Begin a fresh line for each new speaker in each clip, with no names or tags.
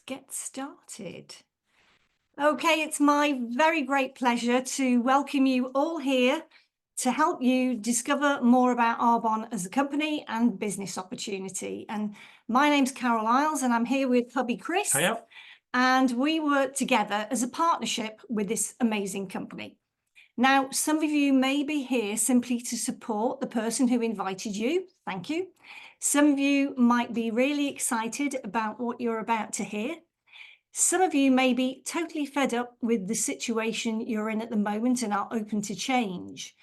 get started. Okay, it's my very great pleasure to welcome you all here to help you discover more about Arbonne as a company and business opportunity. And my name's Karyl Iles, and I'm here with hubby Chris.
Hiya.
And we work together as a partnership with this amazing company. Now, some of you may be here simply to support the person who invited you. Thank you. Some of you might be really excited about what you're about to hear. Some of you may be totally fed up with the situation you're in at the moment and are open to change.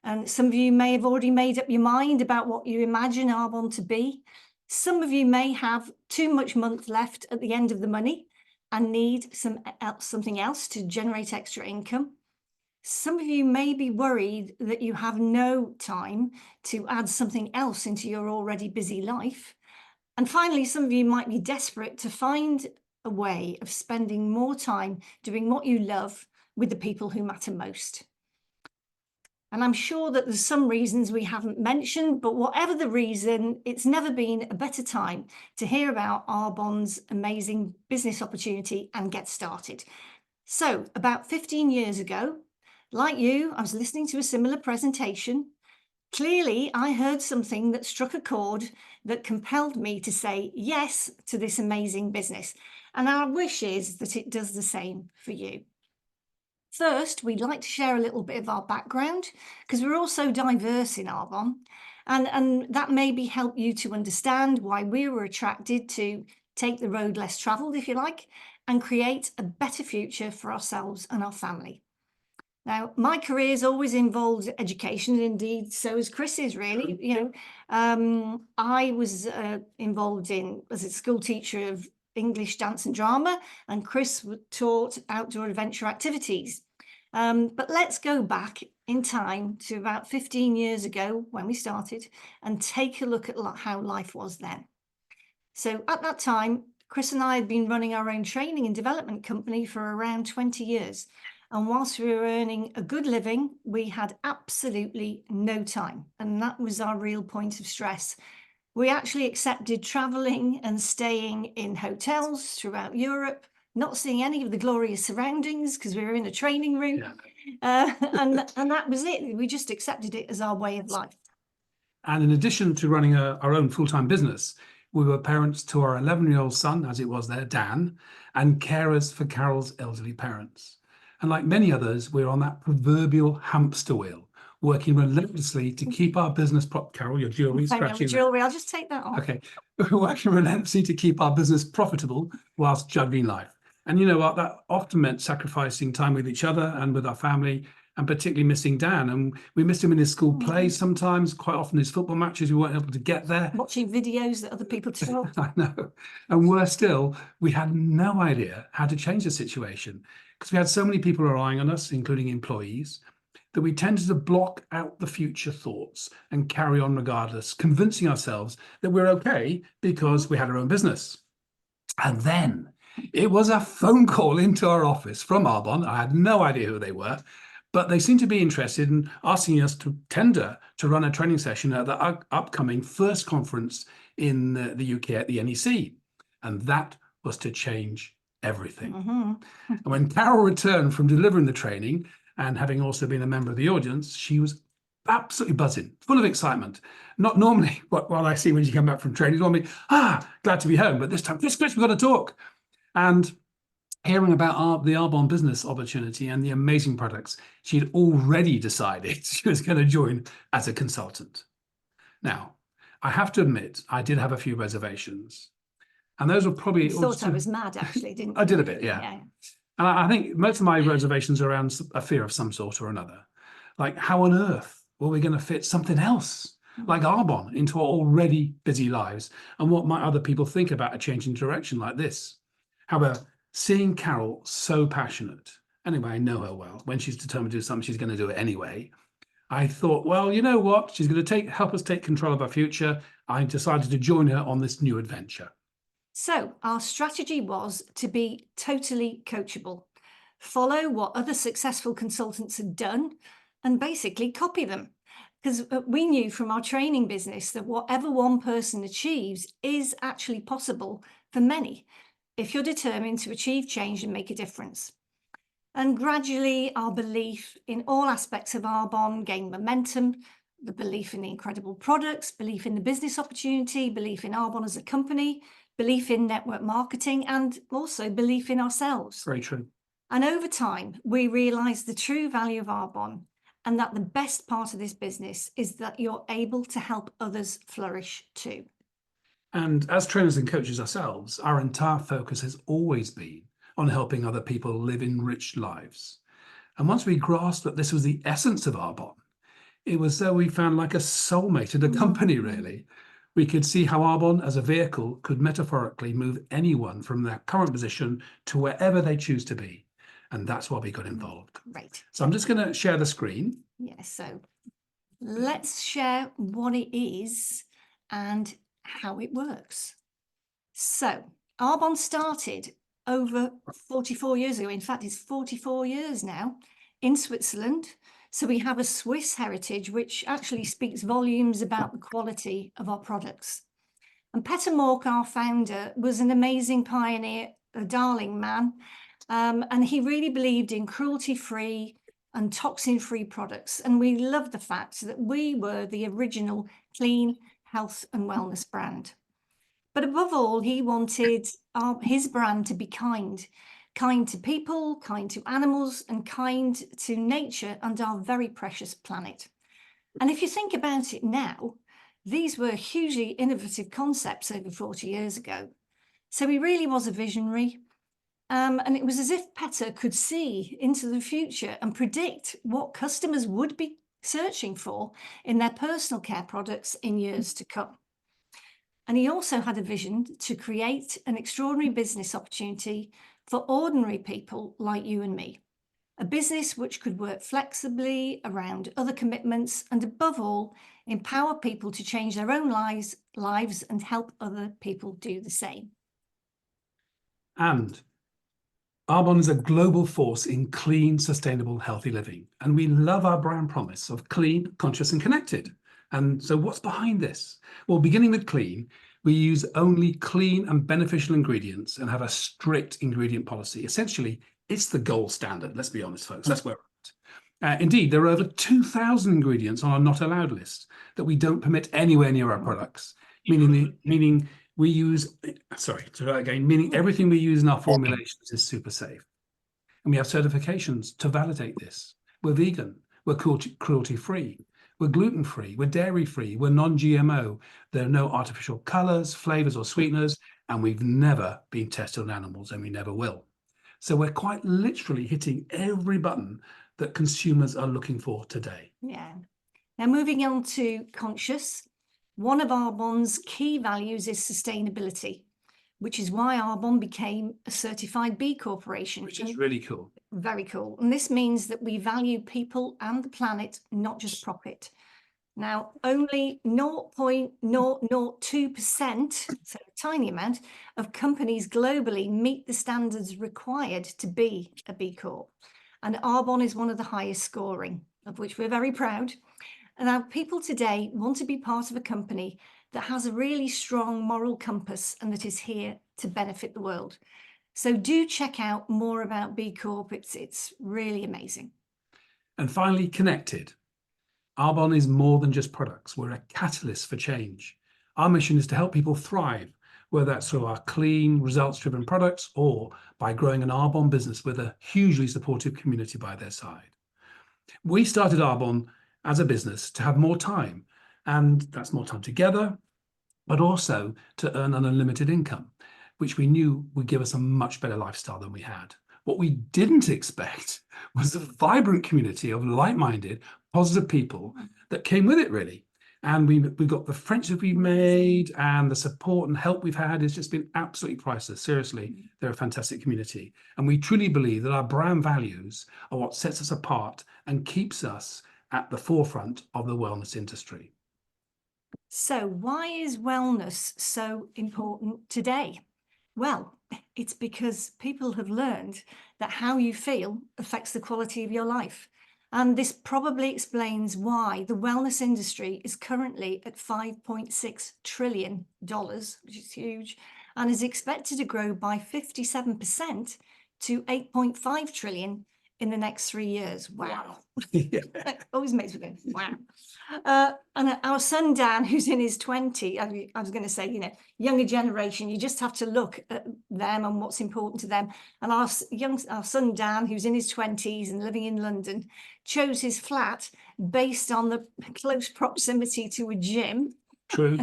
And some of you may have already made up your mind about what you imagine Arbonne to be. Some of you may have too much month left at the end of the money and need something else to generate extra income. Some of you may be worried that you have no time to add something else into your already busy life. And finally, some of you might be desperate to find a way of spending more time doing what you love with the people who matter most. And I'm sure that there's some reasons we haven't mentioned, but whatever the reason, it's never been a better time to hear about Arbonne's amazing business opportunity and get started. So about 15 years ago, like you, I was listening to a similar presentation. Clearly, I heard something that struck a chord that compelled me to say yes to this amazing business. And our wish is that it does the same for you. First, we'd like to share a little bit of our background because we're all so diverse in Arbonne. And that maybe help you to understand why we were attracted to take the road less travelled, if you like, and create a better future for ourselves and our family. Now, my career has always involved education, and indeed so is Chris's, really. I was involved as a school teacher of English, dance and drama, and Chris taught outdoor adventure activities. But let's go back in time to about 15 years ago when we started and take a look at how life was then. So at that time, Chris and I had been running our own training and development company for around 20 years. And whilst we were earning a good living, we had absolutely no time. And that was our real point of stress. We actually accepted traveling and staying in hotels throughout Europe, not seeing any of the glorious surroundings because we were in a training room. Yeah. And that was it. We just accepted it as our way of life.
And in addition to running our own full-time business, we were parents to our 11-year-old son, as it was there, Dan, and carers for Karyl's elderly parents. And like many others, we're on that proverbial hamster wheel, working relentlessly to keep our business Karyl, your jewelry scratching.
Jewelry, I'll just take that off.
Okay, we're working relentlessly to keep our business profitable whilst juggling life. And you know what? That often meant sacrificing time with each other and with our family, and particularly missing Dan. And we missed him in his school plays sometimes, quite often his football matches. We weren't able to get there.
Watching videos that other people took.
I know. And worse still, we had no idea how to change the situation because we had so many people relying on us, including employees, that we tended to block out the future thoughts and carry on regardless, convincing ourselves that we're okay because we had our own business. And then it was a phone call into our office from Arbonne. I had no idea who they were, but they seemed to be interested in asking us to tender to run a training session at the upcoming first conference in the UK at the NEC. And that was to change everything. And when Karyl returned from delivering the training and having also been a member of the audience, she was absolutely buzzing, full of excitement. Not normally what I see when you come back from training, normally, glad to be home. But this time, Chris, we've got to talk. And hearing about the Arbonne business opportunity and the amazing products, she'd already decided she was going to join as a consultant. Now, I have to admit, I did have a few reservations. And those were probably...
You thought I was mad, actually, didn't you?
I did a bit, yeah. And I think most of my reservations are around a fear of some sort or another. Like, how on earth were we going to fit something else like Arbonne into our already busy lives? And what might other people think about a change in direction like this? However, seeing Karyl so passionate, anyway, I know her well, when she's determined to do something, she's going to do it anyway. I thought, well, you know what? She's going to help us take control of our future. I decided to join her on this new adventure.
So our strategy was to be totally coachable, follow what other successful consultants had done and basically copy them. Because we knew from our training business that whatever one person achieves is actually possible for many. if you're determined to achieve change and make a difference. And gradually, our belief in all aspects of Arbonne gained momentum, the belief in the incredible products, belief in the business opportunity, belief in Arbonne as a company, belief in network marketing, and also belief in ourselves.
Very true.
And over time, we realised the true value of Arbonne, and that the best part of this business is that you're able to help others flourish too.
And as trainers and coaches ourselves, our entire focus has always been on helping other people live enriched lives. And once we grasped that this was the essence of Arbonne, it was though we found like a soulmate in a company, really. We could see how Arbonne as a vehicle could metaphorically move anyone from their current position to wherever they choose to be. And that's why we got involved.
Right.
So I'm just going to share the screen.
Yeah, so let's share what it is and how it works. So Arbonne started over 44 years ago. In fact, it's 44 years now in Switzerland. So we have a Swiss heritage, which actually speaks volumes about the quality of our products. And Peter Mork, our founder, was an amazing pioneer, a darling man. And he really believed in cruelty-free and toxin-free products. And we love the fact that we were the original clean health and wellness brand. But above all, he wanted his brand to be kind to people, kind to animals, and kind to nature and our very precious planet. And if you think about it now, these were hugely innovative concepts over 40 years ago. So he really was a visionary. And it was as if Peter could see into the future and predict what customers would be searching for in their personal care products in years to come. And he also had a vision to create an extraordinary business opportunity for ordinary people like you and me. A business which could work flexibly around other commitments and, above all, empower people to change their own lives and help other people do the same.
And Arbonne is a global force in clean, sustainable, healthy living. And we love our brand promise of clean, conscious, and connected. And so what's behind this? Well, beginning with clean, we use only clean and beneficial ingredients and have a strict ingredient policy. Essentially, it's the gold standard. Let's be honest, folks. That's where we're at. Indeed, there are over 2,000 ingredients on our not allowed list that we don't permit anywhere near our products, meaning we use, meaning everything we use in our formulations is super safe. And we have certifications to validate this. We're vegan, we're cruelty-free, we're gluten-free, we're dairy-free, we're non-GMO. There are no artificial colors, flavors, or sweeteners, and we've never been tested on animals, and we never will. So we're quite literally hitting every button that consumers are looking for today.
Yeah. Now, moving on to conscious, one of Arbonne's key values is sustainability, which is why Arbonne became a certified B Corporation.
Which is really cool.
Very cool. And this means that we value people and the planet, not just profit. Now, only 0.002%, so a tiny amount, of companies globally meet the standards required to be a B Corp. And Arbonne is one of the highest scoring, of which we're very proud. And now people today want to be part of a company that has a really strong moral compass and that is here to benefit the world. So do check out more about B Corp. It's really amazing.
And finally, connected. Arbonne is more than just products. We're a catalyst for change. Our mission is to help people thrive, whether that's through our clean, results-driven products or by growing an Arbonne business with a hugely supportive community by their side. We started Arbonne as a business to have more time, and that's more time together, but also to earn an unlimited income, which we knew would give us a much better lifestyle than we had. What we didn't expect was the vibrant community of like-minded, positive people that came with it, really. And we've got the friendships we've made and the support and help we've had has just been absolutely priceless. Seriously, they're a fantastic community. And we truly believe that our brand values are what sets us apart and keeps us at the forefront of the wellness industry.
So why is wellness so important today? Well, it's because people have learned that how you feel affects the quality of your life. And this probably explains why the wellness industry is currently at $5.6 trillion, which is huge, and is expected to grow by 57% to 8.5 trillion in the next 3 years. Wow.
Yeah.
That always makes me go, wow. And our son Dan, who's in his 20s, I was going to say, younger generation, you just have to look at them and what's important to them. And our son Dan, who's in his 20s and living in London, chose his flat based on the close proximity to a gym.
True.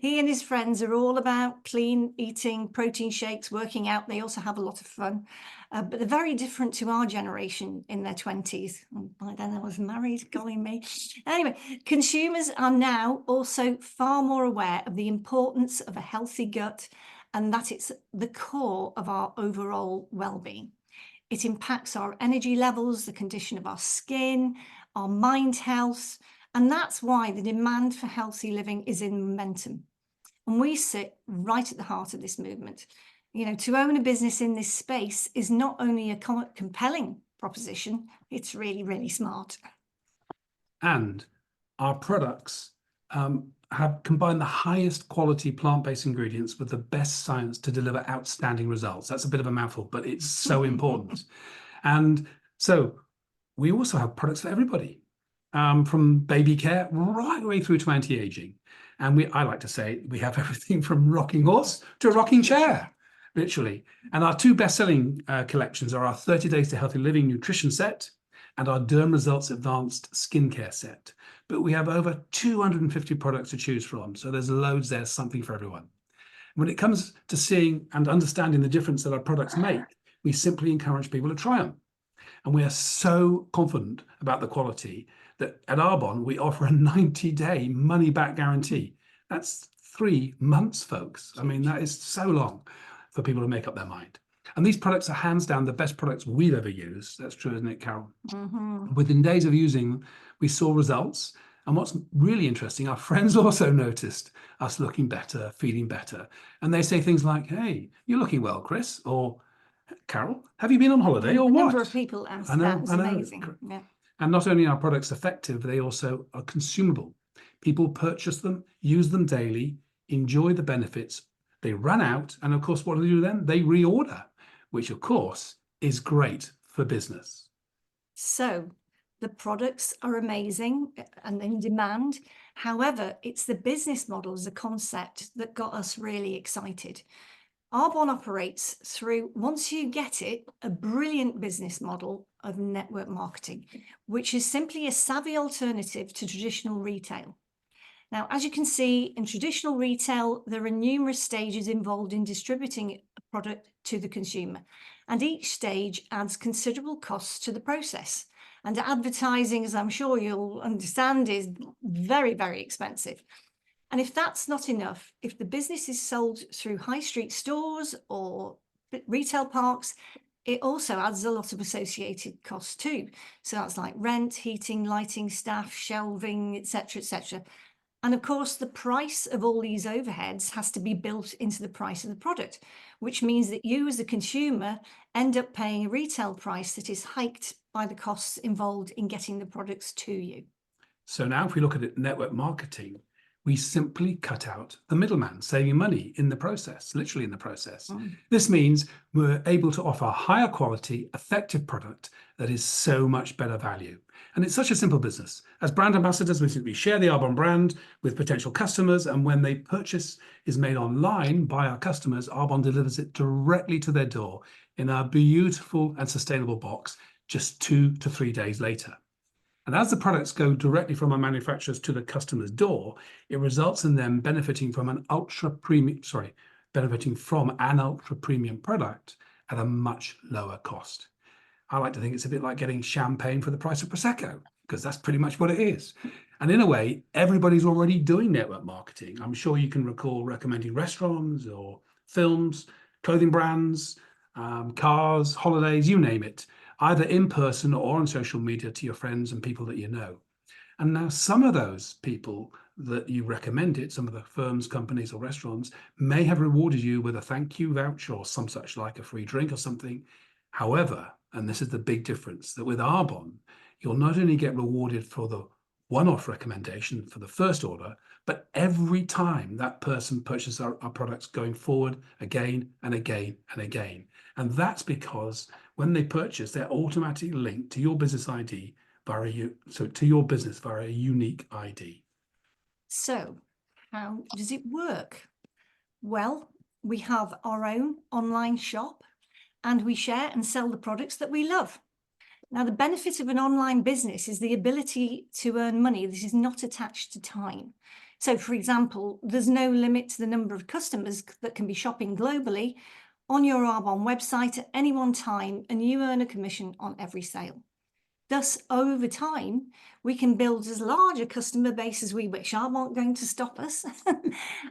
He and his friends are all about clean eating, protein shakes, working out. They also have a lot of fun, but they're very different to our generation in their 20s. And by then I was married, golly me. Anyway, consumers are now also far more aware of the importance of a healthy gut and that it's the core of our overall well-being. It impacts our energy levels, the condition of our skin, our mind health, and that's why the demand for healthy living is in momentum. And we sit right at the heart of this movement. To own a business in this space is not only a compelling proposition, it's really, really smart.
And our products have combined the highest quality plant-based ingredients with the best science to deliver outstanding results. That's a bit of a mouthful, but it's so important. And so we also have products for everybody, from baby care right the way through to anti-aging. And I like to say we have everything from rocking horse to a rocking chair, literally. And our two best-selling collections are our 30 Days to Healthy Living Nutrition Set and our Derm Results Advanced Skincare Set. But we have over 250 products to choose from, so there's loads there, something for everyone. When it comes to seeing and understanding the difference that our products make, we simply encourage people to try them. And we are so confident about the quality that at Arbonne, we offer a 90-day money-back guarantee. That's 3 months, folks. I mean, that is so long for people to make up their mind. And these products are hands down the best products we've ever used. That's true, isn't it, Karyl?
Mm-hmm.
Within days of using, we saw results. And what's really interesting, our friends also noticed us looking better, feeling better. And they say things like, hey, you're looking well, Chris, or Karyl, have you been on holiday or
The
what?
number of people asked that was amazing. Yeah.
And not only are products effective, they also are consumable. People purchase them, use them daily, enjoy the benefits. They run out. And of course, what do they do then? They reorder, which of course is great for business.
So the products are amazing and in demand. However, it's the business model as a concept that got us really excited. Arbonne operates through, once you get it, a brilliant business model of network marketing, which is simply a savvy alternative to traditional retail. Now, as you can see, in traditional retail, there are numerous stages involved in distributing a product to the consumer, and each stage adds considerable costs to the process. And advertising, as I'm sure you'll understand, is very, very expensive. And if that's not enough, if the business is sold through high street stores or retail parks, it also adds a lot of associated costs too. So that's like rent, heating, lighting, staff, shelving, etc., etc. And of course, the price of all these overheads has to be built into the price of the product, which means that you as a consumer end up paying a retail price that is hiked by the costs involved in getting the products to you.
So now if we look at it, network marketing, we simply cut out the middleman, saving money in the process, literally in the process. This means we're able to offer a higher quality, effective product that is so much better value. And it's such a simple business. As brand ambassadors, we simply share the Arbonne brand with potential customers, and when the purchase is made online by our customers, Arbonne delivers it directly to their door in our beautiful and sustainable box just 2 to 3 days later. And as the products go directly from our manufacturers to the customer's door, it results in them benefiting from an ultra premium product at a much lower cost. I like to think it's a bit like getting champagne for the price of Prosecco, because that's pretty much what it is. And in a way, everybody's already doing network marketing. I'm sure you can recall recommending restaurants or films, clothing brands, cars, holidays, you name it, either in person or on social media to your friends and people that you know. And now some of those people that you recommended, some of the firms, companies or restaurants may have rewarded you with a thank you voucher or some such like a free drink or something. However, and this is the big difference, that with Arbonne, you'll not only get rewarded for the one-off recommendation for the first order, but every time that person purchases our products going forward again and again and again. And that's because when they purchase, they're automatically linked to your business ID to your business via a unique ID.
So how does it work? Well, we have our own online shop and we share and sell the products that we love. Now, the benefit of an online business is the ability to earn money. This is not attached to time. So, for example, there's no limit to the number of customers that can be shopping globally on your Arbonne website at any one time, and you earn a commission on every sale. Thus, over time, we can build as large a customer base as we wish. Arbonne going to stop us.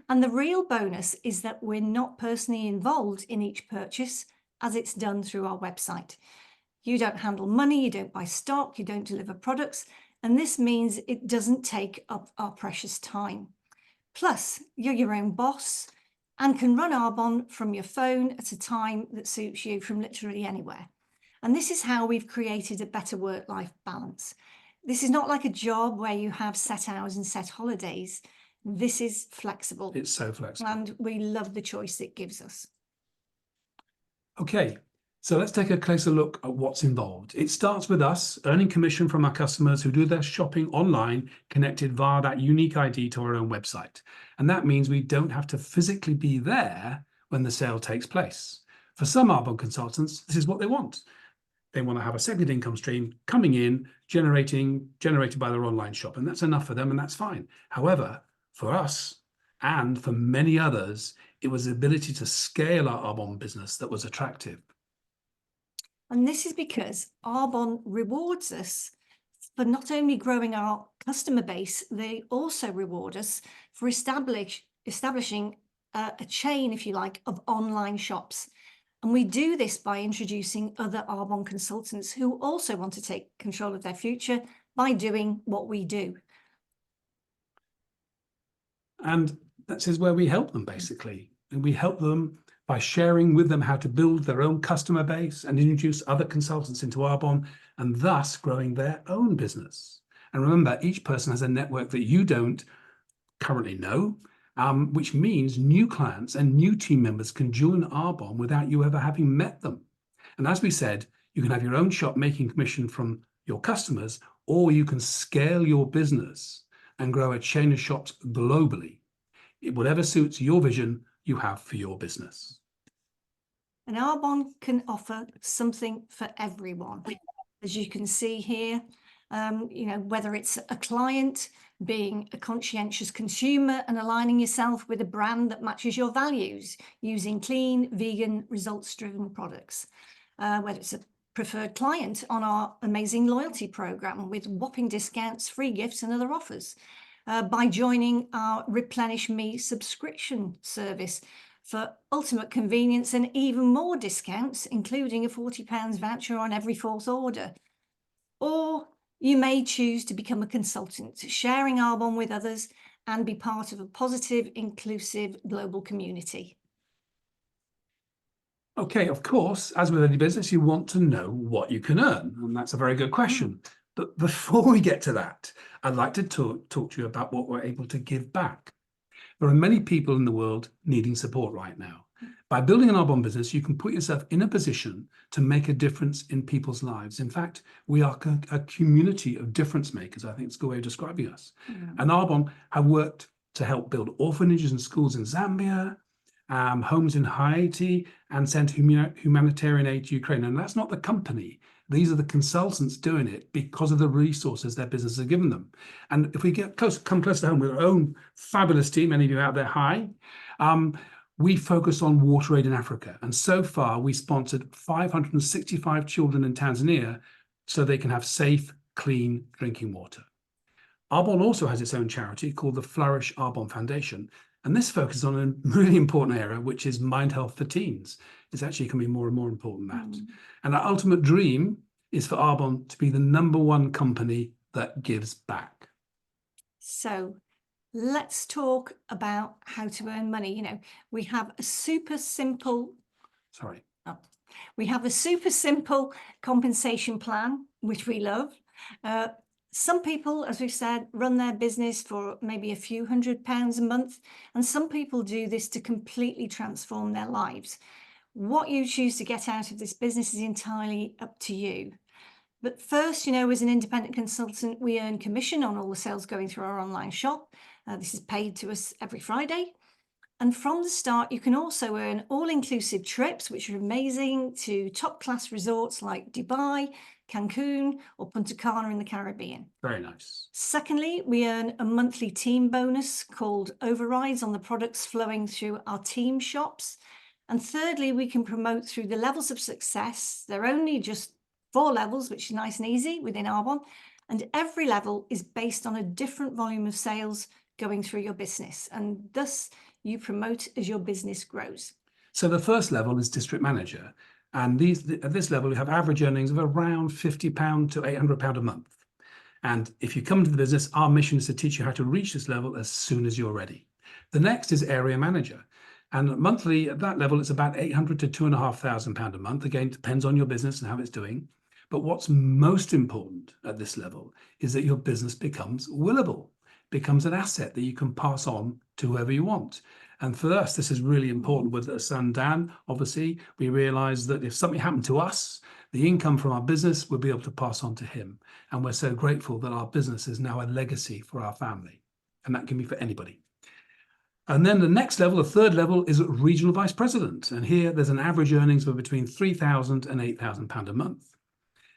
And the real bonus is that we're not personally involved in each purchase as it's done through our website. You don't handle money, you don't buy stock, you don't deliver products, and this means it doesn't take up our precious time. Plus, you're your own boss and can run Arbonne from your phone at a time that suits you from literally anywhere. And this is how we've created a better work-life balance. This is not like a job where you have set hours and set holidays. This is flexible.
It's so flexible.
And we love the choice it gives us.
Okay, so let's take a closer look at what's involved. It starts with us earning commission from our customers who do their shopping online, connected via that unique ID to our own website. And that means we don't have to physically be there when the sale takes place. For some Arbonne consultants, this is what they want. They want to have a second income stream coming in, generated by their online shop, and that's enough for them, and that's fine. However, for us and for many others, it was the ability to scale our Arbonne business that was attractive.
And this is because Arbonne rewards us for not only growing our customer base, they also reward us for establishing a chain, if you like, of online shops. And we do this by introducing other Arbonne consultants who also want to take control of their future by doing what we do.
And that is where we help them, basically. And we help them by sharing with them how to build their own customer base and introduce other consultants into Arbonne, and thus growing their own business. And remember, each person has a network that you don't currently know, which means new clients and new team members can join Arbonne without you ever having met them. And as we said, you can have your own shop making commission from your customers, or you can scale your business and grow a chain of shops globally. Whatever suits your vision you have for your business.
And Arbonne can offer something for everyone. As you can see here, whether it's a client, being a conscientious consumer and aligning yourself with a brand that matches your values, using clean, vegan, results-driven products. Whether it's a preferred client on our amazing loyalty program with whopping discounts, free gifts and other offers. By joining our Replenish Me subscription service for ultimate convenience and even more discounts, including a £40 voucher on every fourth order. Or you may choose to become a consultant, sharing Arbonne with others and be part of a positive, inclusive global community.
Okay, of course, as with any business, you want to know what you can earn, and that's a very good question. But before we get to that, I'd like to talk to you about what we're able to give back. There are many people in the world needing support right now. By building an Arbonne business, you can put yourself in a position to make a difference in people's lives. In fact, we are a community of difference makers. I think it's a good way of describing us. And Arbonne have worked to help build orphanages and schools in Zambia, homes in Haiti, and sent humanitarian aid to Ukraine. And that's not the company. These are the consultants doing it because of the resources their business has given them. And if we come close to home with our own fabulous team, many of you out there, hi, we focus on water aid in Africa. And so far, we sponsored 565 children in Tanzania so they can have safe, clean drinking water. Arbonne also has its own charity called the Flourish Arbonne Foundation. And this focuses on a really important area, which is mind health for teens. It's actually can be more and more important than that. And our ultimate dream is for Arbonne to be the #1 company that gives back.
So let's talk about how to earn money. We have a super simple compensation plan, which we love. Some people, as we've said, run their business for maybe a few £100 a month, and some people do this to completely transform their lives. What you choose to get out of this business is entirely up to you. But first, as an independent consultant, we earn commission on all the sales going through our online shop. This is paid to us every Friday. And from the start, you can also earn all-inclusive trips, which are amazing, to top-class resorts like Dubai, Cancun, or Punta Cana in the Caribbean.
Very nice.
Secondly, we earn a monthly team bonus called overrides on the products flowing through our team shops. And thirdly, we can promote through the levels of success. They're only just 4 levels, which is nice and easy within R1. And every level is based on a different volume of sales going through your business. And thus, you promote as your business grows.
So the first level is district manager. And at this level, you have average earnings of around £50 to £800 a month. And if you come into the business, our mission is to teach you how to reach this level as soon as you're ready. The next is area manager. And monthly at that level, it's about £800 to £2,500 a month. Again, it depends on your business and how it's doing. But what's most important at this level is that your business becomes willable, becomes an asset that you can pass on to whoever you want. And for us, this is really important. With our son Dan, obviously, we realized that if something happened to us, the income from our business would be able to pass on to him. And we're so grateful that our business is now a legacy for our family. And that can be for anybody. And then the next level, the third level, is regional vice president. And here there's an average earnings of between £3,000 and £8,000 a month.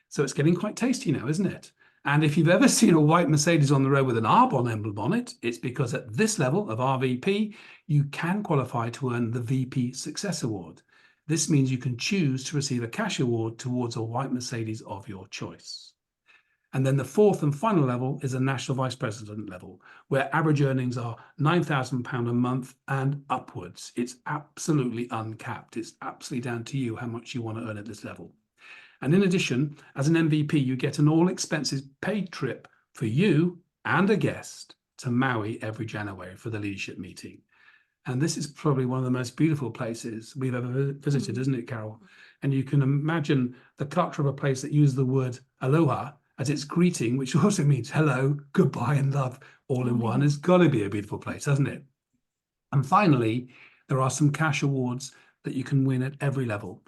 So it's getting quite tasty now, isn't it? And if you've ever seen a white Mercedes on the road with an Arbonne emblem on it, it's because at this level of RVP, you can qualify to earn the VP Success Award. This means you can choose to receive a cash award towards a white Mercedes of your choice. And then the fourth and final level is a national vice president level, where average earnings are £9,000 a month and upwards. It's absolutely uncapped. It's absolutely down to you how much you want to earn at this level. And in addition, as an MVP, you get an all-expenses paid trip for you and a guest to Maui every January for the leadership meeting. And this is probably one of the most beautiful places we've ever visited, isn't it, Karyl? And you can imagine the culture of a place that uses the word aloha as its greeting, which also means hello, goodbye, and love all in one. It's got to be a beautiful place, hasn't it? And finally, there are some cash awards that you can win at every level.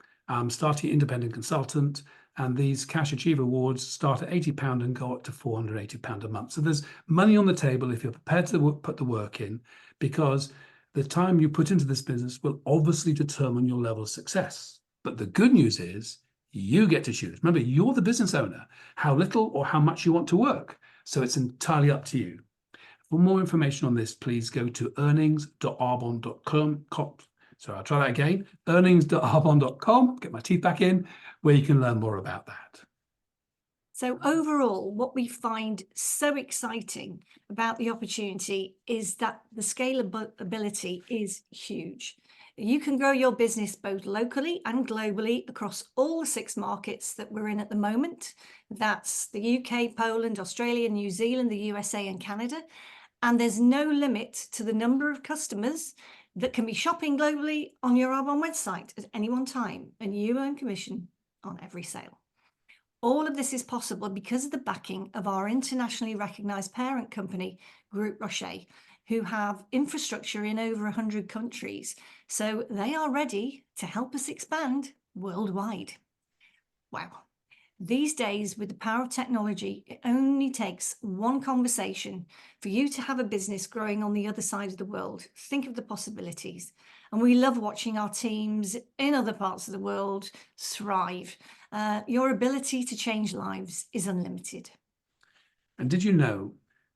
Starting independent consultant, and these cash achiever awards start at £80 and go up to £480 a month. So there's money on the table if you're prepared to put the work in, because the time you put into this business will obviously determine your level of success. But the good news is you get to choose. Remember, you're the business owner, how little or how much you want to work. So it's entirely up to you. For more information on this, please go to earnings.arbonne.com. So I'll try that again, earnings.arbonne.com, get my teeth back in, where you can learn more about that.
So overall, what we find so exciting about the opportunity is that the scalability is huge. You can grow your business both locally and globally across all the 6 markets that we're in at the moment. That's the UK, Poland, Australia, New Zealand, the USA, and Canada. And there's no limit to the number of customers that can be shopping globally on your Arbonne website at any one time, and you earn commission on every sale. All of this is possible because of the backing of our internationally recognized parent company, Groupe Rocher, who have infrastructure in over 100 countries. So they are ready to help us expand worldwide. Wow. These days, with the power of technology, it only takes one conversation for you to have a business growing on the other side of the world. Think of the possibilities. And we love watching our teams in other parts of the world thrive. Your ability to change lives is unlimited.
And did you know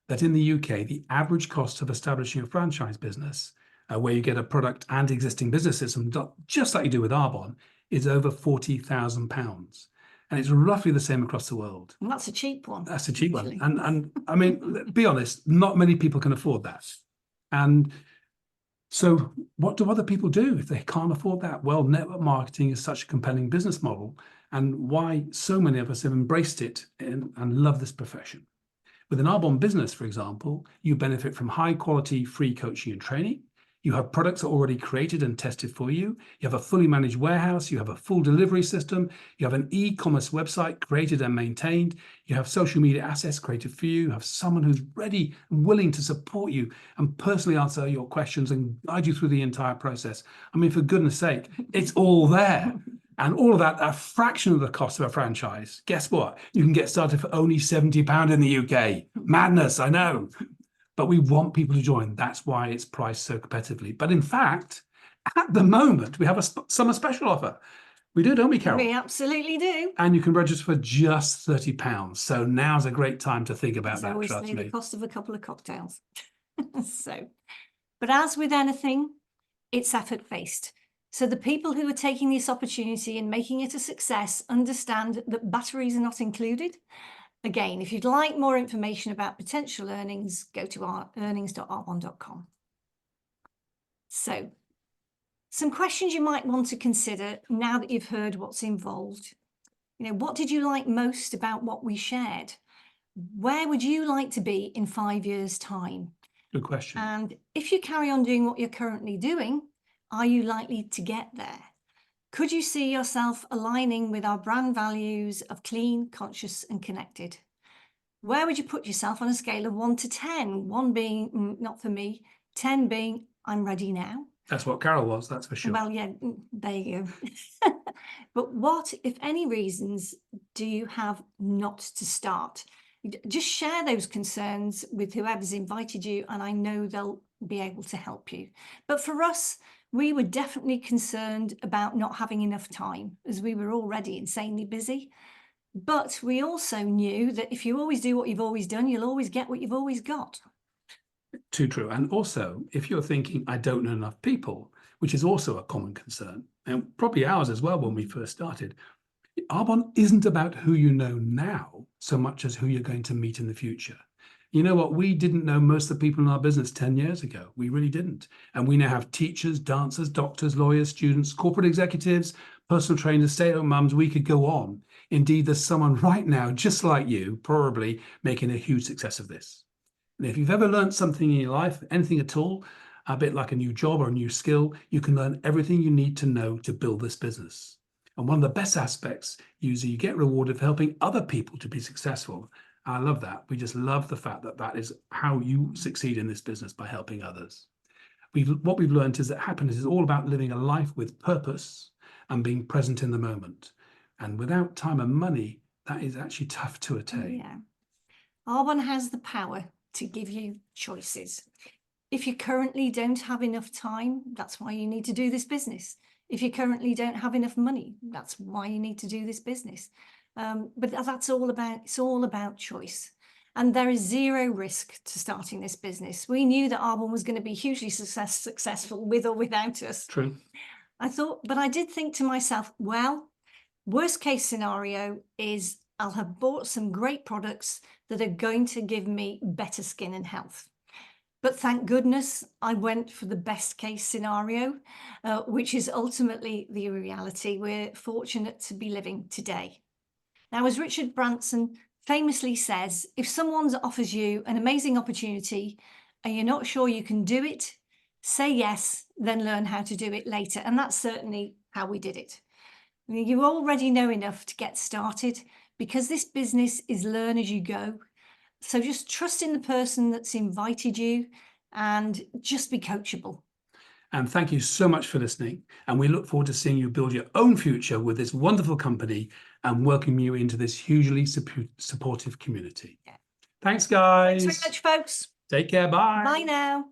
that in the UK, the average cost of establishing a franchise business, where you get a product and existing business system, just like you do with Arbonne, is over £40,000? And it's roughly the same across the world.
And that's a cheap one.
That's a cheap one. And I mean, be honest, not many people can afford that. And so what do other people do if they can't afford that? Well, network marketing is such a compelling business model, and why so many of us have embraced it and love this profession. With an Arbonne business, for example, you benefit from high quality free coaching and training. You have products already created and tested for you. You have a fully managed warehouse. You have a full delivery system. You have an e-commerce website created and maintained. You have social media assets created for you. You have someone who's ready and willing to support you and personally answer your questions and guide you through the entire process. I mean, for goodness sake, it's all there. And all of that, a fraction of the cost of a franchise. Guess what? You can get started for only £70 in the UK. Madness, I know. But we want people to join. That's why it's priced so competitively. But in fact, at the moment, we have a summer special offer. We do, don't we, Karyl?
We absolutely do.
And you can register for just £30. So now's a great time to think about
As I
that,
always
trust
say,
me.
the cost of a couple of cocktails. But as with anything, it's effort-based. So the people who are taking this opportunity and making it a success understand that batteries are not included. Again, if you'd like more information about potential earnings, go to our earnings.arbonne.com. So, some questions you might want to consider now that you've heard what's involved. What did you like most about what we shared? Where would you like to be in 5 years' time?
Good question.
And if you carry on doing what you're currently doing, are you likely to get there? Could you see yourself aligning with our brand values of clean, conscious, and connected? Where would you put yourself on a scale of 1 to 10? 1 being not for me, 10 being I'm ready now.
That's what Karyl was, that's for sure.
Well, yeah, there you go. But what, if any, reasons do you have not to start? Just share those concerns with whoever's invited you, and I know they'll be able to help you. But for us, we were definitely concerned about not having enough time, as we were already insanely busy. But we also knew that if you always do what you've always done, you'll always get what you've always got.
Too true. And also, if you're thinking, I don't know enough people, which is also a common concern, and probably ours as well when we first started, Arbonne isn't about who you know now so much as who you're going to meet in the future. You know what? We didn't know most of the people in our business 10 years ago. We really didn't. And we now have teachers, dancers, doctors, lawyers, students, corporate executives, personal trainers, stay-at-home mums. We could go on. Indeed, there's someone right now, just like you, probably making a huge success of this. And if you've ever learned something in your life, anything at all, a bit like a new job or a new skill, you can learn everything you need to know to build this business. And one of the best aspects, usually you get rewarded for helping other people to be successful. I love that. We just love the fact that that is how you succeed in this business, by helping others. What we've learned is that happiness is all about living a life with purpose and being present in the moment. And without time and money, that is actually tough to attain.
Yeah. Arbonne has the power to give you choices. If you currently don't have enough time, that's why you need to do this business. If you currently don't have enough money, that's why you need to do this business. But that's all about, it's all about choice. And there is zero risk to starting this business. We knew that Arbonne was going to be hugely successful with or without us.
True.
But I did think to myself, well, worst case scenario is I'll have bought some great products that are going to give me better skin and health. But thank goodness I went for the best case scenario, which is ultimately the reality we're fortunate to be living today. Now, as Richard Branson famously says, if someone offers you an amazing opportunity and you're not sure you can do it, say yes, then learn how to do it later. And that's certainly how we did it. You already know enough to get started, because this business is learn as you go. So just trust in the person that's invited you and just be coachable.
And thank you so much for listening. And we look forward to seeing you build your own future with this wonderful company and welcoming you into this hugely supportive community.
Yeah.
Thanks, guys.
Thanks very much, folks.
Take care. Bye.
Bye now.